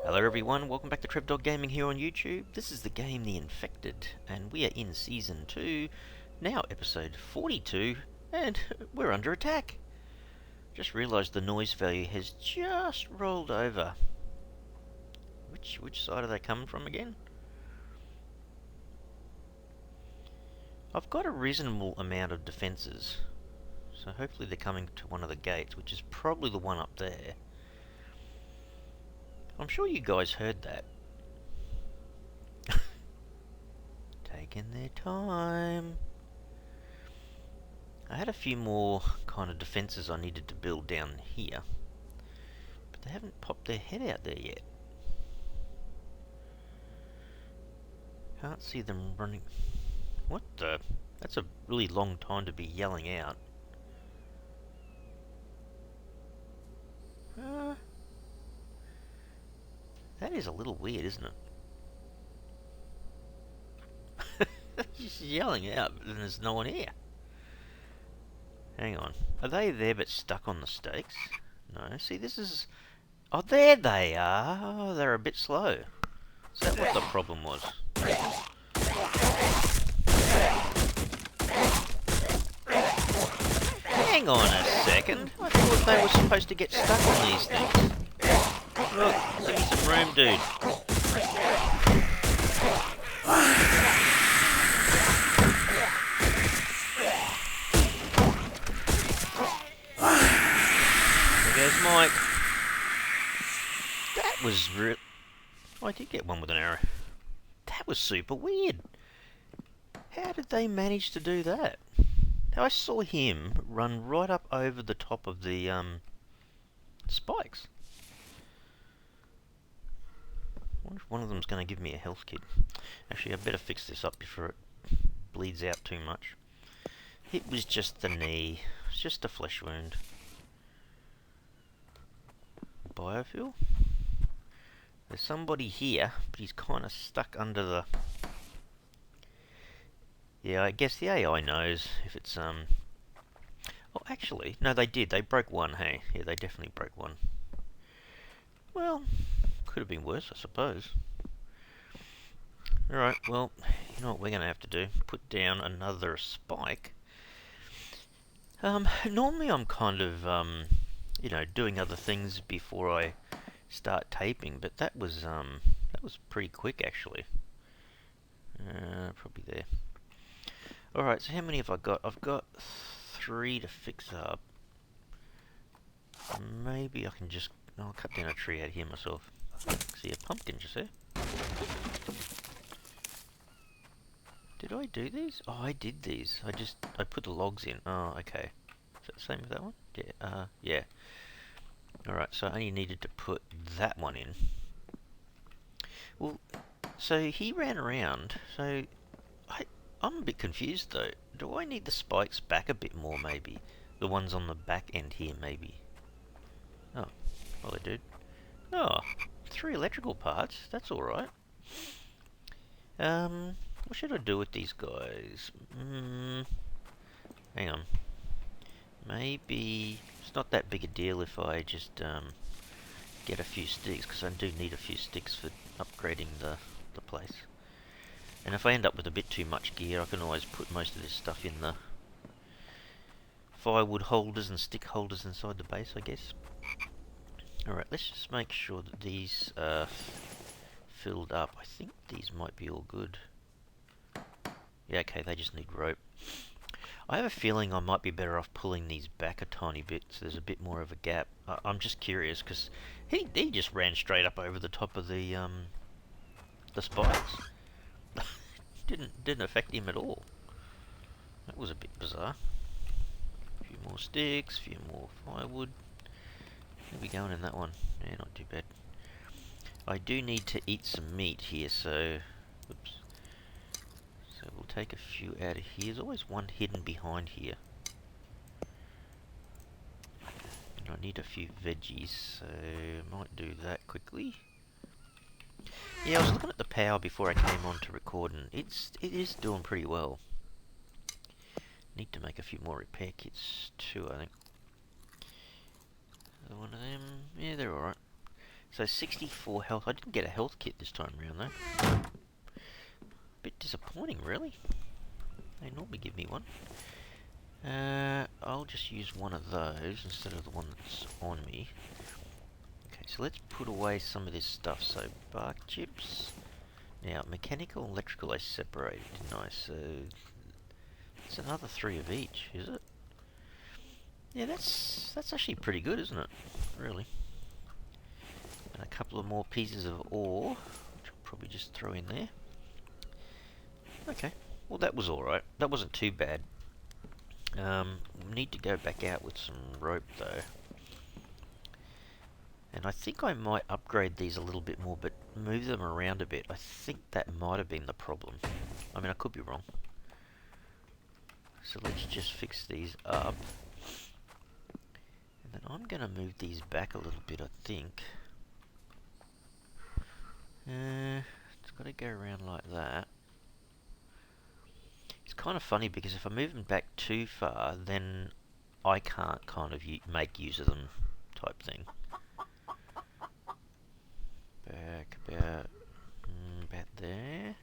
Hello everyone, welcome back to Dog Gaming here on YouTube. This is the game The Infected, and we are in Season 2, now Episode 42, and we're under attack. Just realised the noise value has just rolled over. Which side are they coming from again? I've got a reasonable amount of defences, so hopefully they're coming to one of the gates, which is probably the one up there. I'm sure you guys heard that. Taking their time. I had a few more kind of defences I needed to build down here, but they haven't popped their head out there yet. Can't see them running. What the? That's a really long time to be yelling out. That is a little weird, isn't it? Just yelling out, but then there's no one here. Hang on. Are they there but stuck on the stakes? No. See, this is... Oh, there they are. Oh, they're a bit slow. Is that what the problem was? Hang on a second. I thought they were supposed to get stuck on these things. Look, give me some room, dude. There goes Mike. That was real. Oh, I did get one with an arrow. That was super weird. How did they manage to do that? I saw him run right up over the top of the spikes. I wonder if one of them's going to give me a health kit. Actually, I better fix this up before it bleeds out too much. It was just the knee. It's just a flesh wound. Biofuel? There's somebody here, but he's kind of stuck under the... Yeah, I guess the AI knows if it's, Oh, actually, no, they did. They broke one, hey. Yeah, they definitely broke one. Well, could have been worse, I suppose. Alright, well, you know what we're going to have to do? Put down another spike. Normally I'm kind of, you know, doing other things before I start taping, but that was pretty quick, actually. Probably there. Alright, so how many have I got? I've got 3 to fix up. Maybe I can just... I'll cut down a tree out here myself. See a pumpkin just there. Did I do these? Oh, I did these. I put the logs in. Oh, okay. Is that the same with that one? Yeah, yeah. Alright, so I only needed to put that one in. Well, so he ran around, so... I'm a bit confused though. Do I need the spikes back a bit more, maybe? The ones on the back end here, maybe? Oh, well they do. Oh, 3 electrical parts. That's alright. What should I do with these guys? Hang on. Maybe it's not that big a deal if I just get a few sticks, because I do need a few sticks for upgrading the place. And if I end up with a bit too much gear, I can always put most of this stuff in the firewood holders and stick holders inside the base, I guess. Alright, let's just make sure that these are filled up. I think these might be all good. Yeah, okay, they just need rope. I have a feeling I might be better off pulling these back a tiny bit so there's a bit more of a gap. I'm just curious, because he just ran straight up over the top of the spikes. Didn't affect him at all. That was a bit bizarre. A few more sticks, a few more firewood. Where are we going in that one? Yeah, not too bad. I do need to eat some meat here, so... Oops. So we'll take a few out of here. There's always one hidden behind here. And I need a few veggies, so I might do that quickly. Yeah, I was looking at the power before I came on to record, and it is doing pretty well. Need to make a few more repair kits too, I think. One of them, yeah, they're alright. So 64 health. I didn't get a health kit this time around though. Bit disappointing, really. They normally give me one. I'll just use one of those instead of the one that's on me. Okay, so let's put away some of this stuff. So bark chips. Now mechanical and electrical I separated, didn't I? So it's another 3 of each, is it? Yeah, that's actually pretty good, isn't it? Really. And a couple of more pieces of ore, which I'll probably just throw in there. Okay, well that was alright. That wasn't too bad. We need to go back out with some rope though. And I think I might upgrade these a little bit more, but move them around a bit. I think that might have been the problem. I mean, I could be wrong. So let's just fix these up. And then I'm going to move these back a little bit, I think. It's got to go around like that. It's kind of funny because if I move them back too far, then I can't kind of make use of them type thing. Back about there.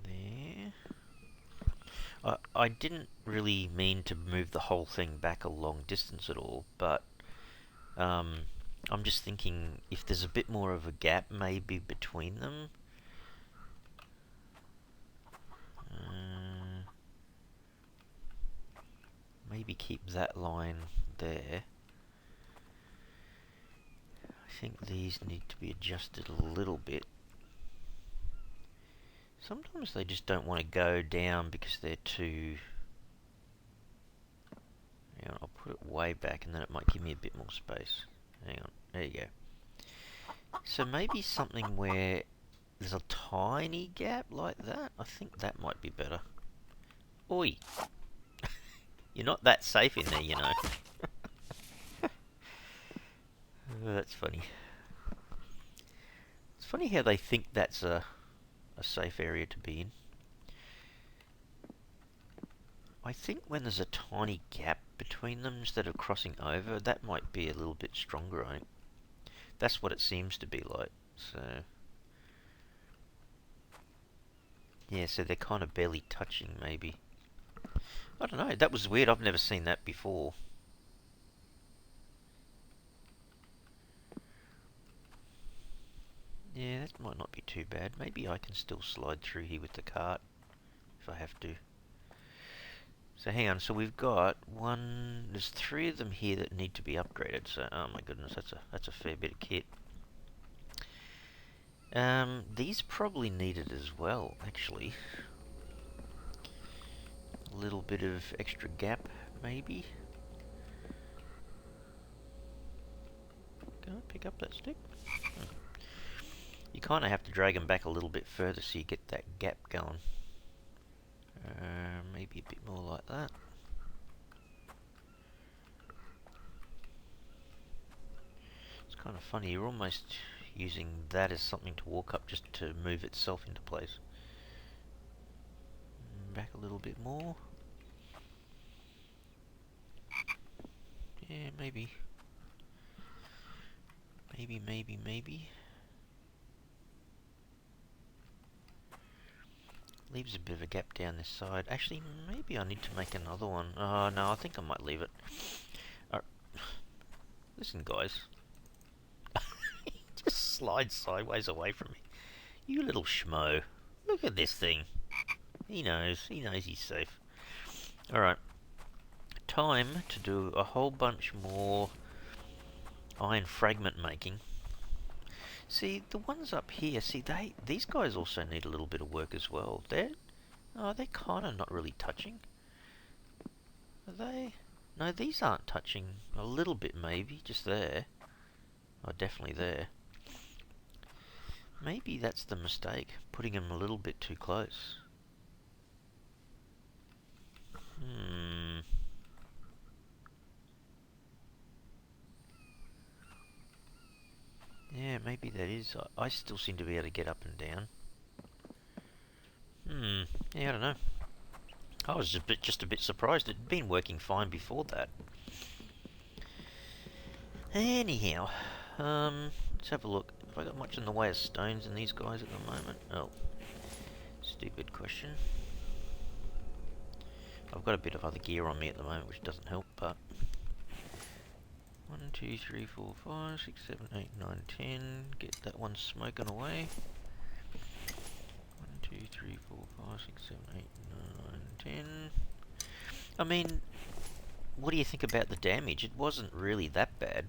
There. I didn't really mean to move the whole thing back a long distance at all, but I'm just thinking if there's a bit more of a gap maybe between them. Maybe keep that line there. I think these need to be adjusted a little bit. Sometimes they just don't want to go down because they're too... Hang on, I'll put it way back and then it might give me a bit more space. Hang on, there you go. So maybe something where there's a tiny gap like that. I think that might be better. Oi! You're not that safe in there, you know. Oh, that's funny. It's funny how they think that's a safe area to be in. I think when there's a tiny gap between them instead of crossing over, that might be a little bit stronger, I think. That's what it seems to be like. So yeah, so they're kind of barely touching maybe. I don't know, that was weird, I've never seen that before. Yeah, that might not be too bad. Maybe I can still slide through here with the cart if I have to. So hang on, so we've got one, there's 3 of them here that need to be upgraded, so oh my goodness, that's a fair bit of kit. These probably need it as well, actually. A little bit of extra gap, maybe. Can I pick up that stick? You kind of have to drag them back a little bit further so you get that gap going. Maybe a bit more like that. It's kind of funny, you're almost using that as something to walk up just to move itself into place. Back a little bit more. Yeah, maybe. Maybe. Leaves a bit of a gap down this side. Actually, maybe I need to make another one. Oh, no, I think I might leave it. Listen, guys. Just slide sideways away from me. You little schmo. Look at this thing. He knows he's safe. Alright. Time to do a whole bunch more iron fragment making. See, the ones up here, see, these guys also need a little bit of work as well. They're kind of not really touching. Are they? No, these aren't touching. A little bit maybe, just there. Oh, definitely there. Maybe that's the mistake, putting them a little bit too close. Yeah, maybe that is. I still seem to be able to get up and down. Yeah, I don't know. I was just a bit surprised. It'd been working fine before that. Anyhow, let's have a look. Have I got much in the way of stones in these guys at the moment? Oh, stupid question. I've got a bit of other gear on me at the moment, which doesn't help, but 1, 2, 3, 4, 5, 6, 7, 8, 9, 10. Get that one smoking away. 1, 2, 3, 4, 5, 6, 7, 8, 9, 10. I mean, what do you think about the damage? It wasn't really that bad.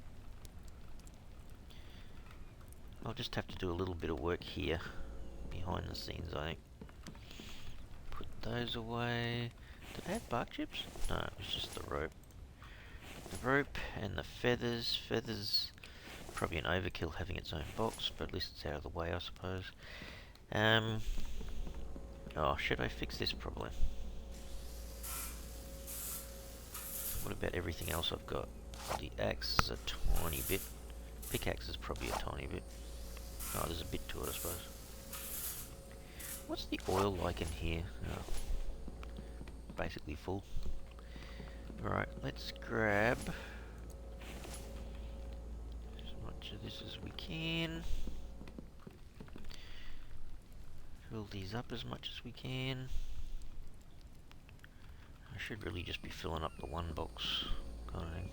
I'll just have to do a little bit of work here behind the scenes, I think. Put those away. Did I have bark chips? No, it was just the rope. The rope and the feathers. Feathers, probably an overkill having its own box, but at least it's out of the way, I suppose. Oh, should I fix this probably? What about everything else I've got? The axe is a tiny bit. Pickaxe is probably a tiny bit. Oh, there's a bit to it, I suppose. What's the oil like in here? Oh, basically full. Right, let's grab as much of this as we can. Fill these up as much as we can. I should really just be filling up the one box kind of thing.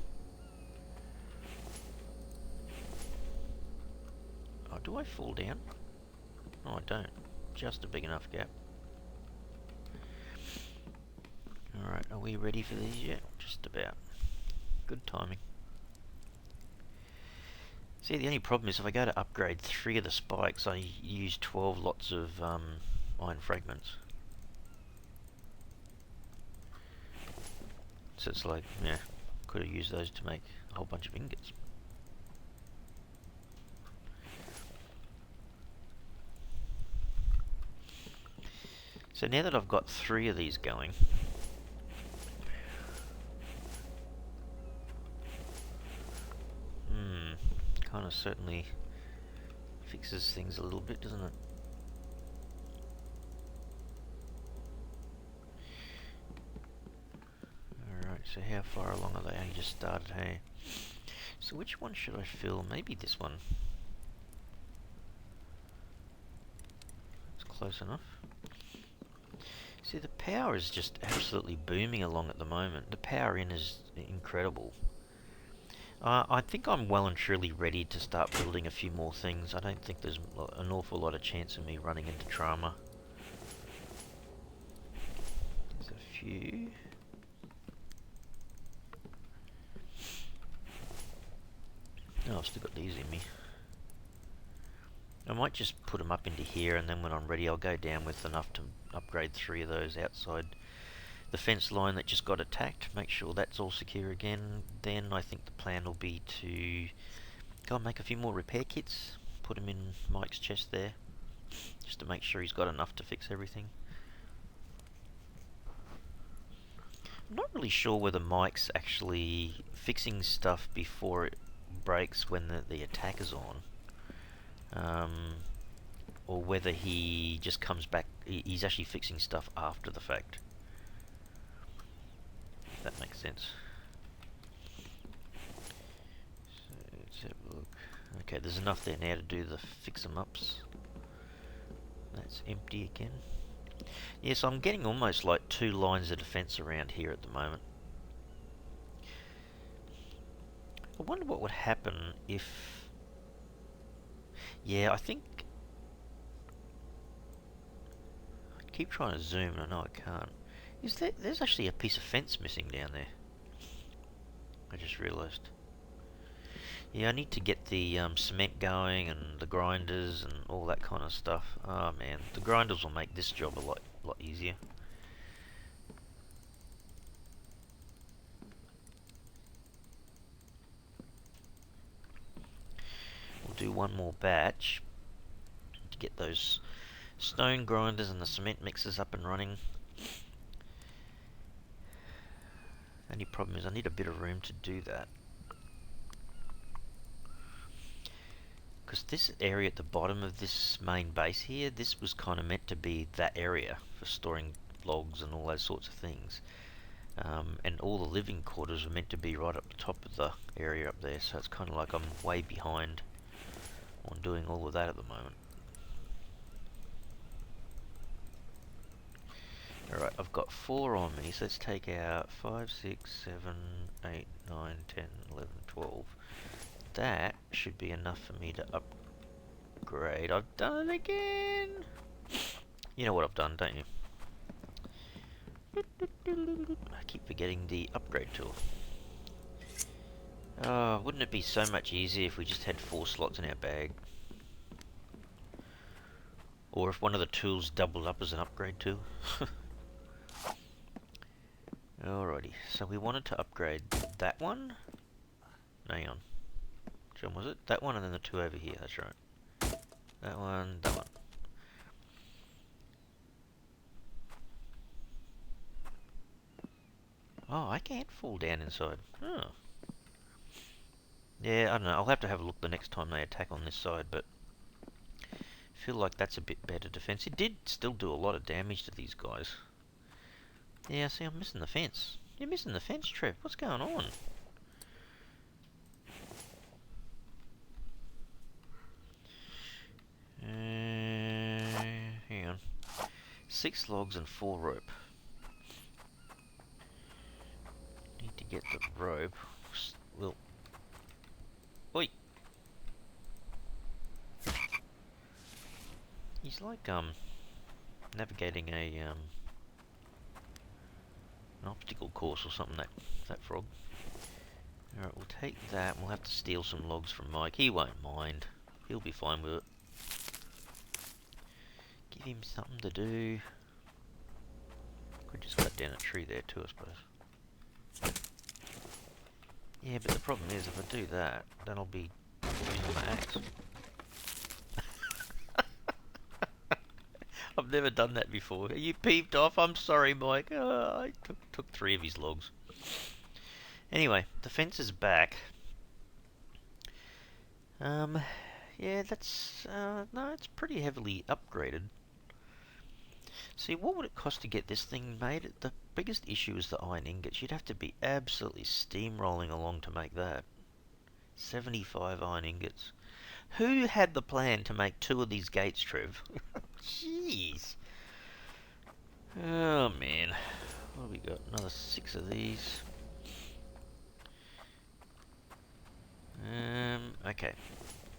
Oh, do I fall down? No, I don't. Just a big enough gap. Alright, are we ready for these yet? Just about. Good timing. See, the only problem is if I go to upgrade 3 of the spikes, I use 12 lots of iron fragments. So it's like, yeah, could have used those to make a whole bunch of ingots. So now that I've got 3 of these going, kind of certainly fixes things a little bit, doesn't it? Alright, so how far along are they? I just started, hey? So which one should I fill? Maybe this one. It's close enough. See, the power is just absolutely booming along at the moment. The power in is incredible. I think I'm well and truly ready to start building a few more things. I don't think there's an awful lot of chance of me running into trauma. There's a few. Oh, I've still got these in me. I might just put them up into here, and then when I'm ready I'll go down with enough to upgrade 3 of those outside the fence line that just got attacked. Make sure that's all secure again. Then I think the plan will be to go and make a few more repair kits. Put them in Mike's chest there, just to make sure he's got enough to fix everything. I'm not really sure whether Mike's actually fixing stuff before it breaks when the attack is on. Or whether he just comes back, he's actually fixing stuff after the fact. If that makes sense. So let's have a look. Okay, there's enough there now to do the fix-em-ups. That's empty again. Yes, I'm getting almost like 2 lines of defense around here at the moment. I wonder what would happen if... Yeah, I think... I keep trying to zoom and I know I can't. There's actually a piece of fence missing down there. I just realised. Yeah, I need to get the cement going and the grinders and all that kind of stuff. Oh man, the grinders will make this job a lot easier. We'll do one more batch to get those stone grinders and the cement mixers up and running. Only problem is I need a bit of room to do that. Because this area at the bottom of this main base here, this was kind of meant to be that area for storing logs and all those sorts of things. And all the living quarters are meant to be right up the top of the area up there, so it's kind of like I'm way behind on doing all of that at the moment. Alright, I've got 4 on me, so let's take out 5, 6, 7, 8, 9, 10, 11, 12. That should be enough for me to upgrade. I've done it again! You know what I've done, don't you? I keep forgetting the upgrade tool. Oh, wouldn't it be so much easier if we just had 4 slots in our bag? Or if one of the tools doubled up as an upgrade tool? Alrighty, so we wanted to upgrade that one. Hang on. Which one was it? That one and then the 2 over here, that's right. That one, that one. Oh, I can't fall down inside. Oh. Yeah, I don't know. I'll have to have a look the next time they attack on this side, but I feel like that's a bit better defense. It did still do a lot of damage to these guys. Yeah, see, I'm missing the fence. You're missing the fence, Trev. What's going on? Hang on. 6 logs and 4 rope. Need to get the rope. Well, oi! He's like navigating an obstacle course or something. That frog. All right, we'll take that. We'll have to steal some logs from Mike. He won't mind. He'll be fine with it. Give him something to do. Could just cut down a tree there too, I suppose. Yeah, but the problem is if I do that, then I'll be using my axe. I've never done that before. Are you peeved off? I'm sorry, Mike. I took 3 of his logs. Anyway, the fence is back. Yeah, that's no, it's pretty heavily upgraded. See, what would it cost to get this thing made? The biggest issue is the iron ingots. You'd have to be absolutely steamrolling along to make that. 75 iron ingots. Who had the plan to make 2 of these gates, Trev? Jeez. Oh, man. What have we got? Another 6 of these. Okay.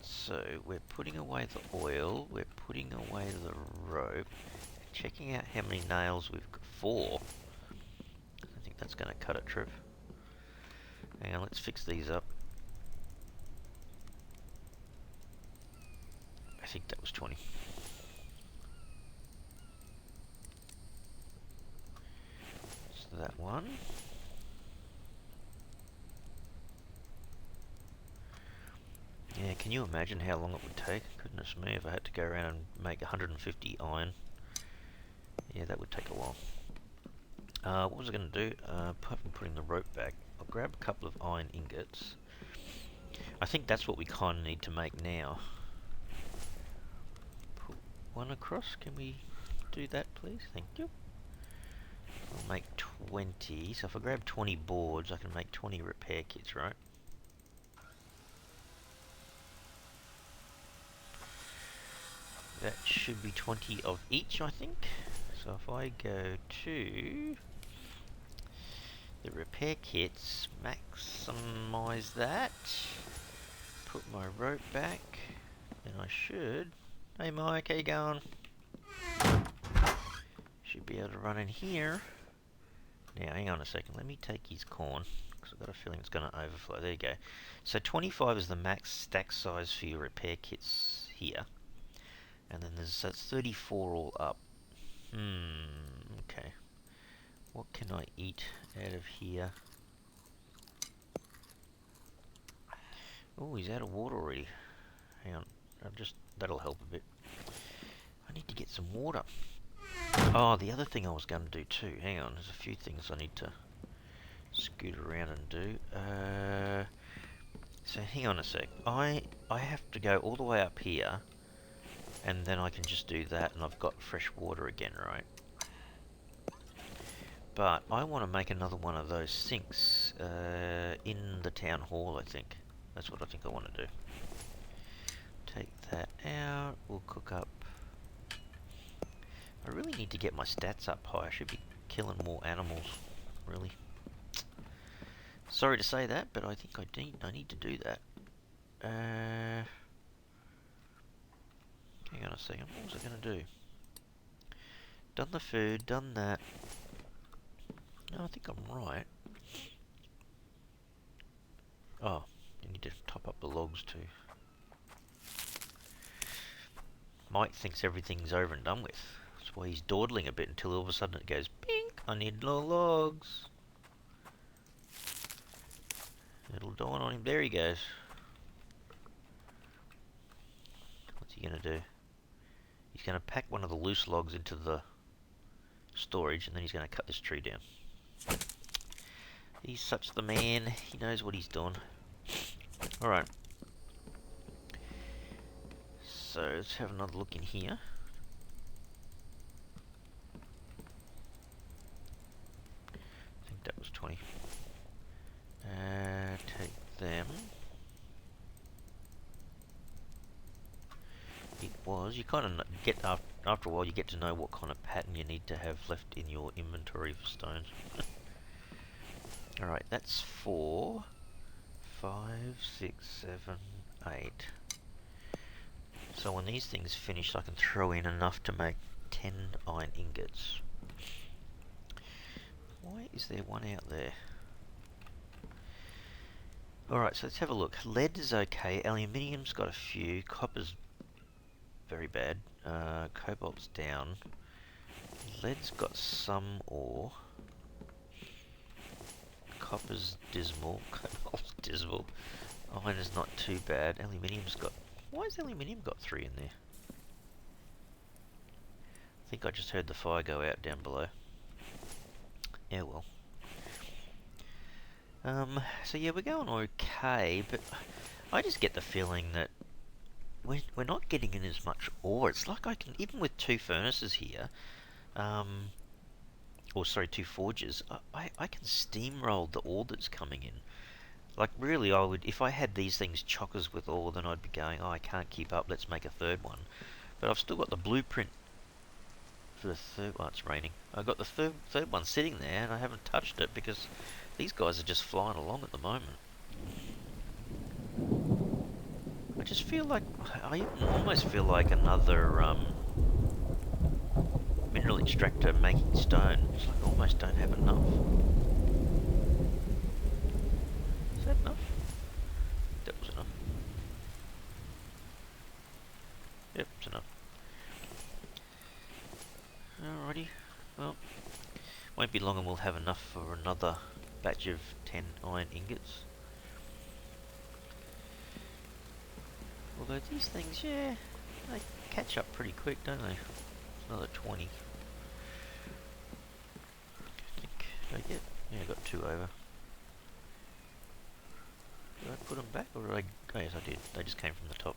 So, we're putting away the oil. We're putting away the rope. Checking out how many nails we've got. 4. I think that's going to cut it, Trev. Hang on, let's fix these up. I think that was 20. So that one. Yeah, can you imagine how long it would take? Goodness me, if I had to go around and make 150 iron. Yeah, that would take a while. What was I going to do? Apart from putting the rope back, I'll grab a couple of iron ingots. I think that's what we kind of need to make now. Put one across. Can we do that, please? Thank you. I'll make 20. So if I grab 20 boards, I can make 20 repair kits, right? That should be 20 of each, I think. So if I go to the repair kits, maximize that, put my rope back, and I should... Hey Mike, how you going? Should be able to run in here. Now, hang on a second, let me take his corn, because I've got a feeling it's going to overflow. There you go. So 25 is the max stack size for your repair kits here. And then that's 34 all up. Okay. What can I eat out of here? Oh, he's out of water already. Hang on, that'll help a bit. I need to get some water. Oh, the other thing I was going to do too. Hang on, there's a few things I need to scoot around and do. So hang on a sec. I have to go all the way up here, and then I can just do that, and I've got fresh water again, right? But I want to make another one of those sinks in the town hall, I think. That's what I think I want to do. Take that out. We'll cook up. I really need to get my stats up high. I should be killing more animals, really. Sorry to say that, but I think I need to do that. Hang on a second. What was I going to do? Done the food, done that. No, I think I'm right. Oh, you need to top up the logs too. Mike thinks everything's over and done with. That's why he's dawdling a bit until all of a sudden it goes, pink, I need more logs. It'll dawn on him. There he goes. What's he going to do? He's going to pack one of the loose logs into the storage, and then he's going to cut this tree down. He's such the man. He knows what he's doing. Alright. So, let's have another look in here. I think that was 20. Take them. It was. You kind of get, after a while, you get to know what kind of pattern you need to have left in your inventory for stones. Alright, that's 4, 5, 6, 7, 8. So when these things finish, I can throw in enough to make 10 iron ingots. Why is there one out there? Alright, so let's have a look. Lead is okay. Aluminium's got a few. Copper's very bad. Cobalt's down. Lead's got some ore. Copper's dismal. Cobalt's dismal. Iron is not too bad. Aluminium's got... Why has aluminium got 3 in there? I think I just heard the fire go out down below. Yeah, well. So yeah, we're going okay, but I just get the feeling that we're not getting in as much ore. It's like I can, even with 2 furnaces here, or sorry, 2 forges, I can steamroll the ore that's coming in. Like really, I would, if I had these things chockers with ore, then I'd be going, oh, I can't keep up, let's make a 3rd one. But I've still got the blueprint for the 3rd one. It's raining. I've got the third one sitting there, and I haven't touched it because these guys are just flying along at the moment. I just feel like, I almost feel like another mineral extractor making stone. It's like I almost don't have enough. Is that enough? That was enough. Yep, it's enough. Alrighty, well, won't be long and we'll have enough for another batch of 10 iron ingots. Although these things, yeah, they catch up pretty quick, don't they? It's another 20. I think, did I get? Yeah, I got 2 over. Did I put them back, or did I? Oh yes, I did. They just came from the top.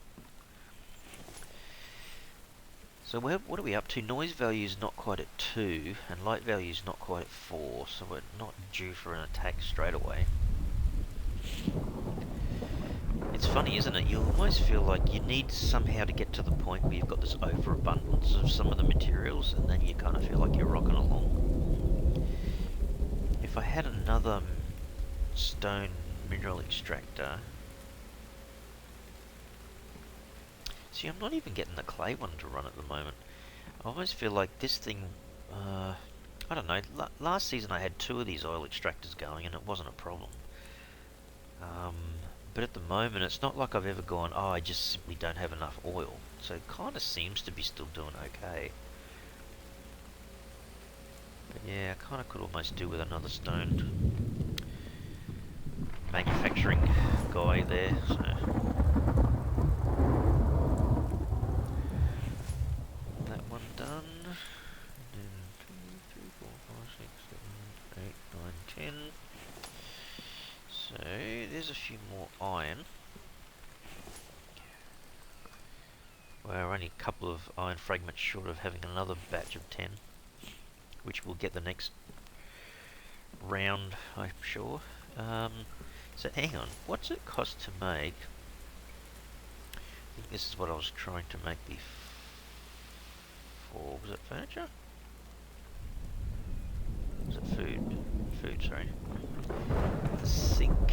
So what are we up to? Noise value is not quite at 2, and light value is not quite at 4, so we're not due for an attack straight away. It's funny, isn't it? You almost feel like you need somehow to get to the point where you've got this overabundance of some of the materials, and then you kind of feel like you're rocking along. If I had another stone mineral extractor... See, I'm not even getting the clay one to run at the moment. I almost feel like this thing... I don't know, last season I had 2 of these oil extractors going and it wasn't a problem. But at the moment it's not like I've ever gone, oh, I just simply don't have enough oil. So it kind of seems to be still doing okay. But yeah, I kind of could almost do with another stone manufacturing guy there, so... That one done. And then 2, 3, 4, 5, 6, 7, 8, 9, 10. So there's a few more iron. We're only a couple of iron fragments short of having another batch of 10, which we'll get the next round, I'm sure. So hang on, what's it cost to make? I think this is what I was trying to make before. Was it furniture? Was it food? Food, sorry. The sink.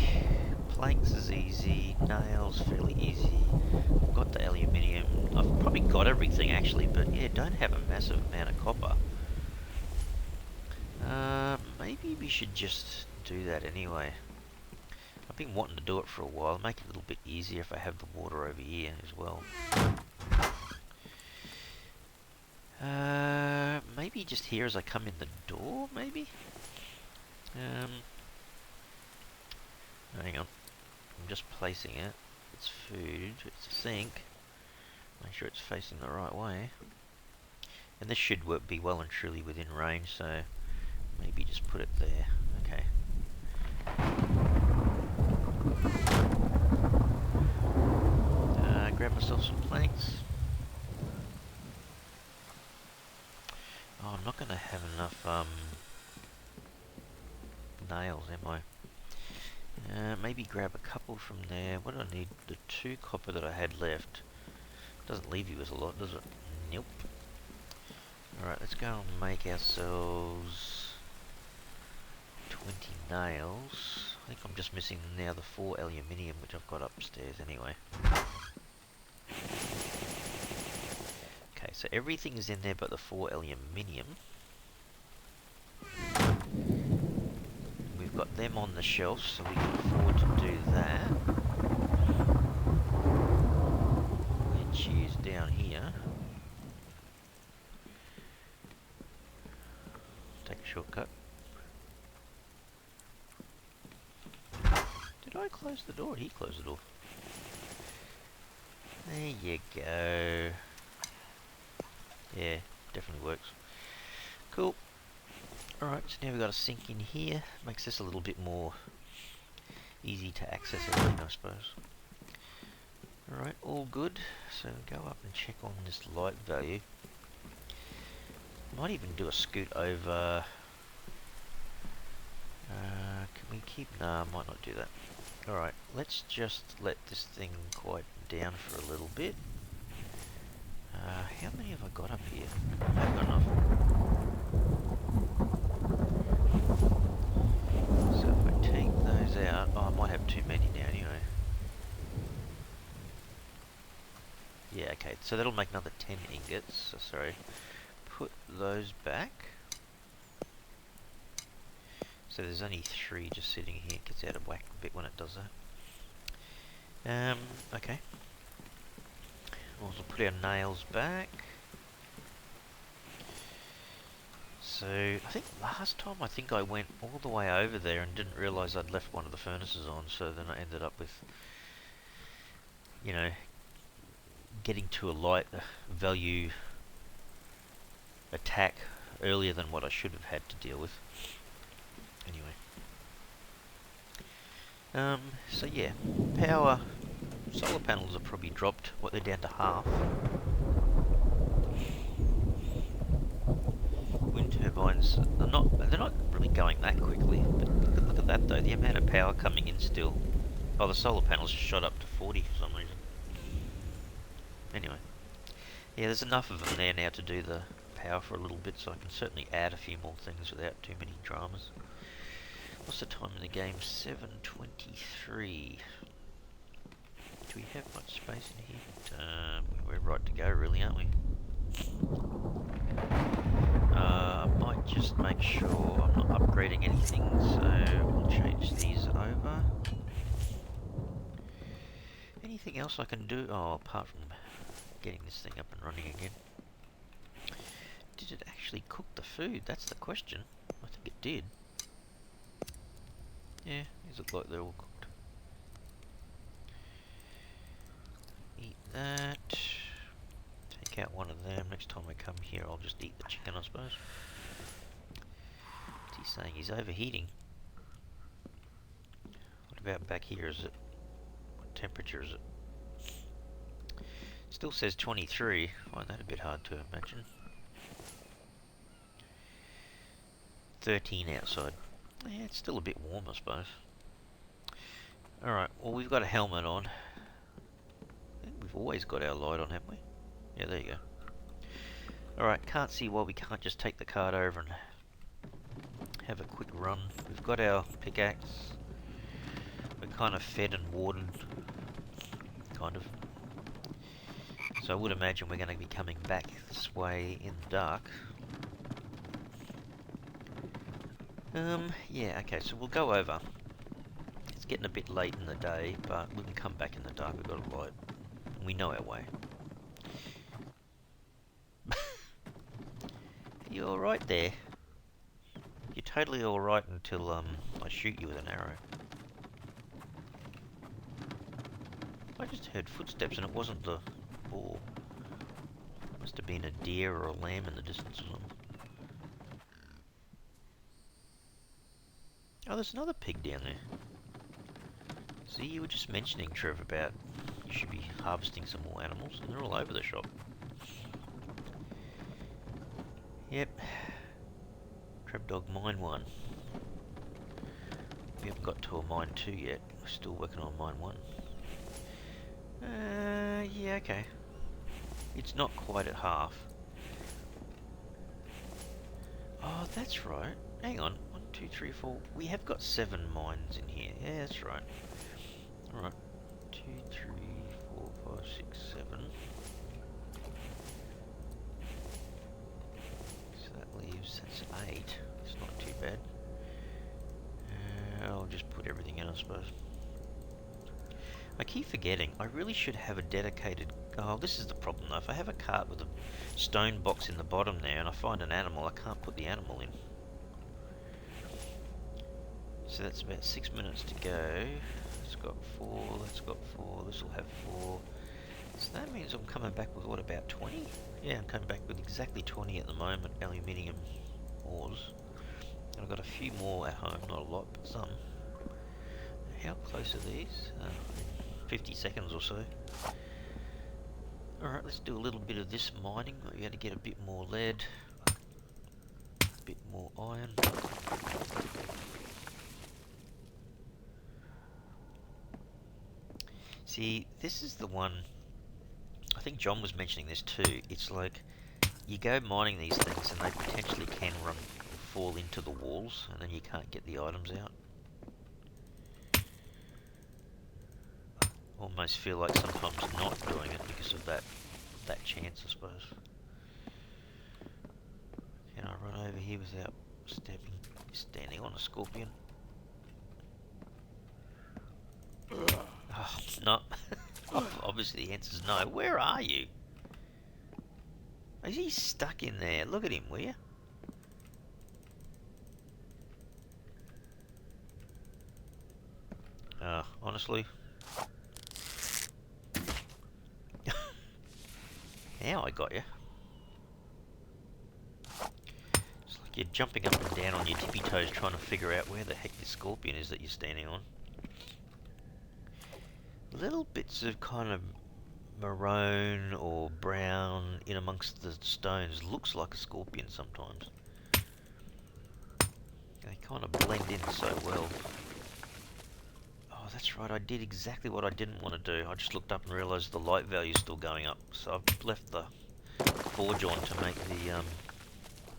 Planks is easy. Nails, fairly easy. I've got the aluminium. I've probably got everything actually, but yeah, don't have a massive amount of copper. Maybe we should just do that anyway. I've been wanting to do it for a while. Make it a little bit easier if I have the water over here as well. Maybe just here as I come in the door, maybe? Hang on. I'm just placing it. It's food. It's a sink. Make sure it's facing the right way. And this should be well and truly within range, so maybe just put it there. Okay. Grab myself some planks. Oh, I'm not going to have enough nails, am I? Maybe grab a couple from there. What do I need? The 2 copper that I had left. Doesn't leave you with a lot, does it? Nope. Alright, let's go and make ourselves 20 nails. I think I'm just missing now the 4 aluminium, which I've got upstairs anyway. Okay, so everything is in there but the 4 aluminium. We've got them on the shelf, so we can afford to do that. Which is down here. Take a shortcut. Did I close the door? He closed the door. There you go. Yeah, definitely works. Cool. Alright, so now we've got a sink in here. Makes this a little bit more easy to access everything, I suppose. Alright, all good. So go up and check on this light value. Might even do a scoot over. Can we keep? Nah, I might not do that. Alright, let's just let this thing quiet down for a little bit. How many have I got up here? I've got enough. So if I take those out, oh, I might have too many now anyway. Yeah, okay, so that'll make another 10 ingots, so sorry. Put those back. So there's only 3 just sitting here. It gets out of whack a bit when it does that. Okay. Also put our nails back. So I think last time I went all the way over there and didn't realise I'd left one of the furnaces on, so then I ended up with, you know, getting to a light value attack earlier than what I should have had to deal with. Anyway. So yeah, power, solar panels have probably dropped, what, they're down to half. Wind turbines, they're not really going that quickly, but look at that though, the amount of power coming in still. Oh, the solar panels shot up to 40 for some reason. Anyway. Yeah, there's enough of them there now to do the power for a little bit, so I can certainly add a few more things without too many dramas. What's the time in the game? 7:23. Do we have much space in here? We're right to go really, aren't we? I might just make sure I'm not upgrading anything, so we'll change these over. Anything else I can do? Oh, apart from getting this thing up and running again. Did it actually cook the food? That's the question. I think it did. Yeah, these look like they're all cooked. Eat that. Take out one of them. Next time I come here, I'll just eat the chicken, I suppose. What's he saying? He's overheating. What about back here? Is it? What temperature is it? Still says 23. Find that a bit hard to imagine. 13 outside. Yeah, it's still a bit warm, I suppose. Alright, well, we've got a helmet on. I think we've always got our light on, haven't we? Yeah, there you go. Alright, can't see why we can't just take the cart over and have a quick run. We've got our pickaxe. We're kind of fed and watered. Kind of. So I would imagine we're going to be coming back this way in the dark. Yeah, okay, so we'll go over. It's getting a bit late in the day, but we can come back in the dark. We've got a light. We know our way. You alright there? You're totally alright until I shoot you with an arrow. I just heard footsteps and it wasn't the boar. Must have been a deer or a lamb in the distance or something. Oh, there's another pig down there. See, you were just mentioning, Trev, about you should be harvesting some more animals, and they're all over the shop. Yep. Trev Dog Mine 1. We haven't got to a Mine 2 yet. We're still working on Mine 1. Yeah, okay. It's not quite at half. Oh, that's right. Hang on. 1, 2, 3, 4. We have got 7 mines in here. Yeah, that's right. Alright. 2, 3, 4, 5, 6, 7. So that leaves, that's 8. It's not too bad. I'll just put everything in, I suppose. I keep forgetting, I really should have a dedicated... Oh, this is the problem though. If I have a cart with a stone box in the bottom there and I find an animal, I can't put the animal in. So that's about 6 minutes to go. It's got 4, that's got 4, this will have 4. So that means I'm coming back with, what, about 20? Yeah, I'm coming back with exactly 20 at the moment, aluminium ores. And I've got a few more at home, not a lot, but some. How close are these? 50 seconds or so. Alright, let's do a little bit of this mining. We're going to get a bit more lead, a bit more iron. See, this is the one, I think John was mentioning this too. It's like, you go mining these things and they potentially can fall into the walls and then you can't get the items out. Almost feel like sometimes not doing it because of that chance, I suppose. Can I run over here without standing on a scorpion? Oh, no. Obviously the answer's no. Where are you? Is he stuck in there? Look at him, will you? Honestly. Now I got you. It's like you're jumping up and down on your tippy toes trying to figure out where the heck this scorpion is that you're standing on. Little bits of kind of maroon or brown in amongst the stones looks like a scorpion sometimes. They kind of blend in so well. Oh, that's right, I did exactly what I didn't want to do. I just looked up and realised the light value is still going up. So I've left the forge on to make the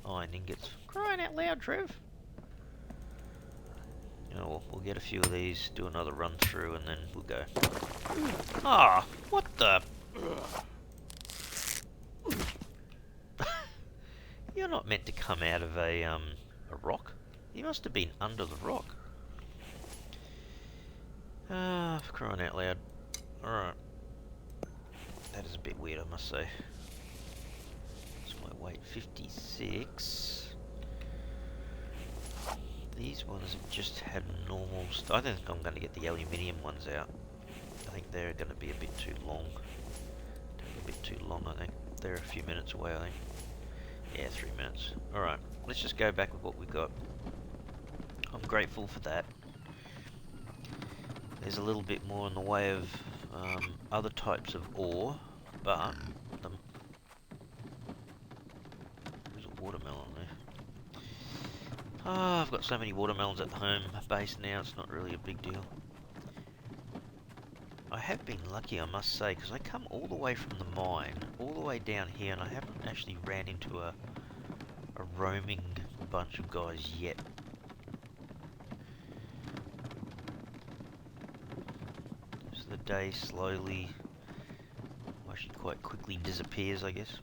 iron ingots. Crying out loud, Trev! You know, we'll get a few of these, do another run through, and then we'll go. Ah, what the... You're not meant to come out of a rock. You must have been under the rock. Ah, for crying out loud. Alright. That is a bit weird, I must say. What's my weight? 56. These ones have just had normal... I don't think I'm going to get the aluminium ones out. I think they're going to be a bit too long. Take a bit too long, I think. They're a few minutes away, I think. Yeah, 3 minutes. Alright, let's just go back with what we got. I'm grateful for that. There's a little bit more in the way of other types of ore, but there's a watermelon there. Oh, I've got so many watermelons at the home base now, it's not really a big deal. I have been lucky, I must say, because I come all the way from the mine, all the way down here, and I haven't actually ran into a roaming bunch of guys yet. So the day slowly, actually quite quickly disappears, I guess.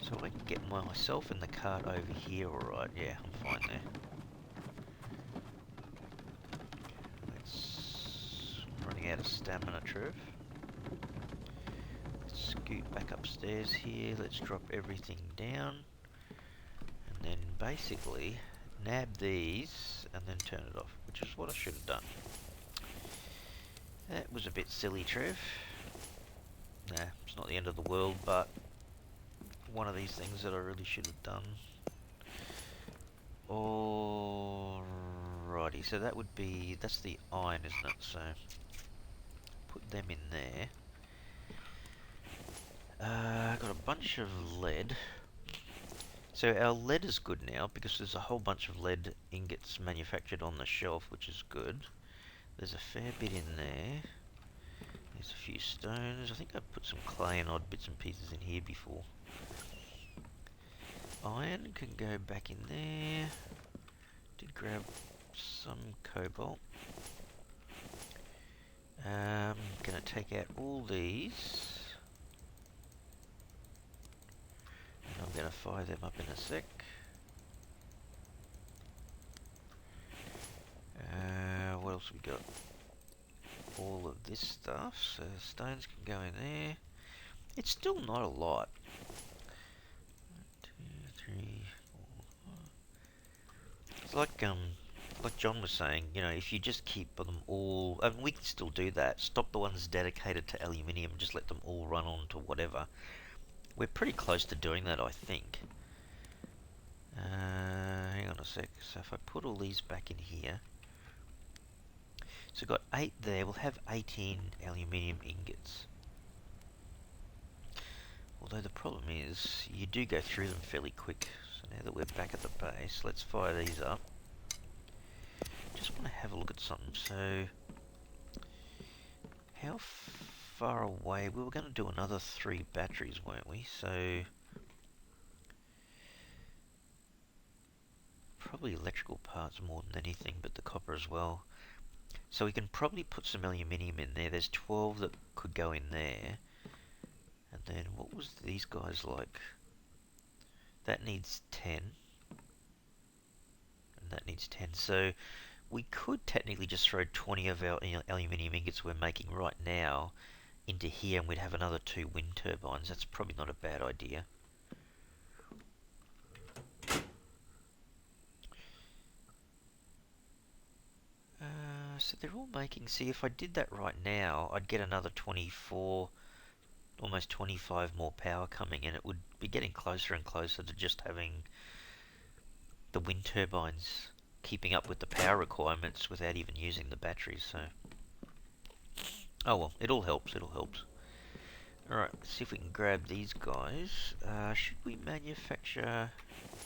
So I can get myself in the cart over here, alright, yeah, I'm fine there. I'm running out of stamina, Trev. Let's scoot back upstairs here, let's drop everything down. And then basically nab these and then turn it off, which is what I should have done. That was a bit silly, Trev. Nah, it's not the end of the world, but one of these things that I really should have done. Alrighty, so that would be, that's the iron, isn't it? So put them in there. Got a bunch of lead. So our lead is good now because there's a whole bunch of lead ingots manufactured on the shelf, which is good. There's a fair bit in there. There's a few stones. I think I put some clay and odd bits and pieces in here before. Iron can go back in there. Did grab some cobalt. Gonna take out all these. And I'm gonna fire them up in a sec. What else we got? All of this stuff, so stones can go in there. It's still not a lot. 1, 2, 3, 4, 5. It's like John was saying, you know, if you just keep them all, I mean, we can still do that. Stop the ones dedicated to aluminium, just let them all run on to whatever. We're pretty close to doing that, I think. Hang on a sec. So if I put all these back in here, so we've got 8 there. We'll have 18 aluminium ingots. Although the problem is, you do go through them fairly quick. So now that we're back at the base, let's fire these up. Just want to have a look at something. So, how far away? We were going to do another 3 batteries, weren't we? So, probably electrical parts more than anything, but the copper as well. So we can probably put some aluminium in there. There's 12 that could go in there. And then, what was these guys like? That needs 10. And that needs 10. So, we could technically just throw 20 of our aluminium ingots we're making right now into here, and we'd have another 2 wind turbines. That's probably not a bad idea. So they're all making, see, if I did that right now, I'd get another 24, almost 25 more power coming, and it would be getting closer and closer to just having the wind turbines keeping up with the power requirements without even using the batteries. So, oh well, it all helps, it all helps. Alright, let's see if we can grab these guys. Should we manufacture,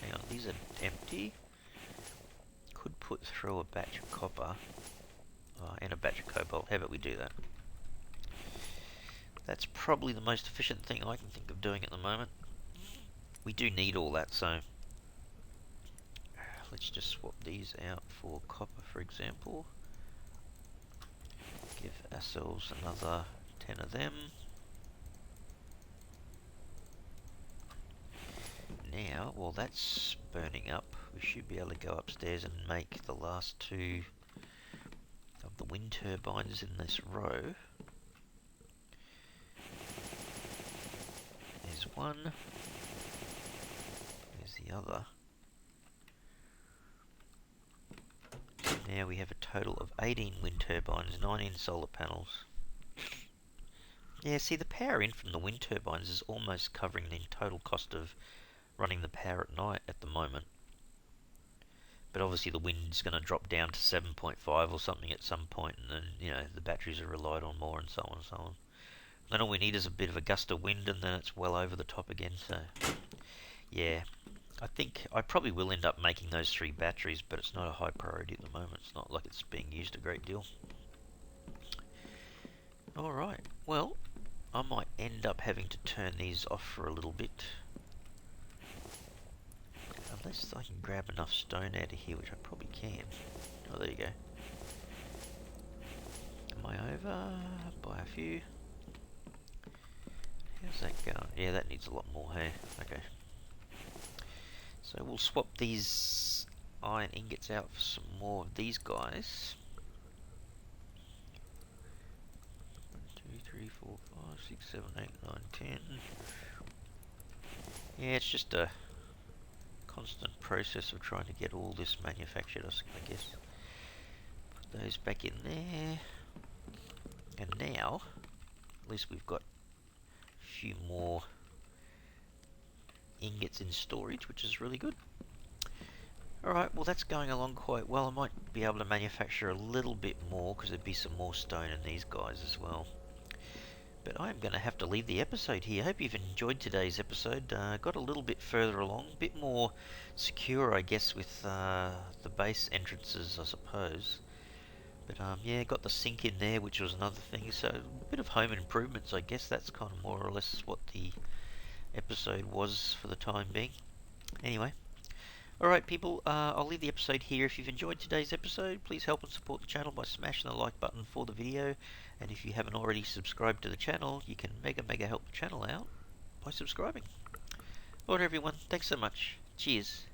hang on, these are empty. Could put through a batch of copper and a batch of cobalt. How about we do that? That's probably the most efficient thing I can think of doing at the moment. We do need all that, so let's just swap these out for copper, for example. Give ourselves another 10 of them. Now, while that's burning up, we should be able to go upstairs and make the last 2 of the wind turbines in this row. There's one. There's the other. So now we have a total of 18 wind turbines, 19 solar panels. Yeah, see, the power in from the wind turbines is almost covering the total cost of running the power at night at the moment. But obviously the wind's going to drop down to 7.5 or something at some point, and then, you know, the batteries are relied on more, and so on and so on. Then all we need is a bit of a gust of wind, and then it's well over the top again. So, yeah, I think I probably will end up making those 3 batteries, but it's not a high priority at the moment. It's not like it's being used a great deal. Alright, well, I might end up having to turn these off for a little bit. Unless I can grab enough stone out of here, which I probably can. Oh, there you go. Am I over by a few? How's that going? Yeah, that needs a lot more, hey? Okay. So we'll swap these iron ingots out for some more of these guys. 1, 2, 3, 4, 5, 6, 7, 8, 9, 10. Yeah, it's just a constant process of trying to get all this manufactured, I guess. Put those back in there. And now, at least we've got a few more ingots in storage, which is really good. Alright, well that's going along quite well. I might be able to manufacture a little bit more, because there'd be some more stone in these guys as well. But I'm going to have to leave the episode here. Hope you've enjoyed today's episode. Got a little bit further along, a bit more secure, I guess, with the base entrances, I suppose. But yeah, got the sink in there, which was another thing. So a bit of home improvements, I guess. That's kind of more or less what the episode was for the time being. Anyway. Alright people, I'll leave the episode here. If you've enjoyed today's episode, please help and support the channel by smashing the like button for the video. And if you haven't already subscribed to the channel, you can mega help the channel out by subscribing. Alright everyone, thanks so much. Cheers.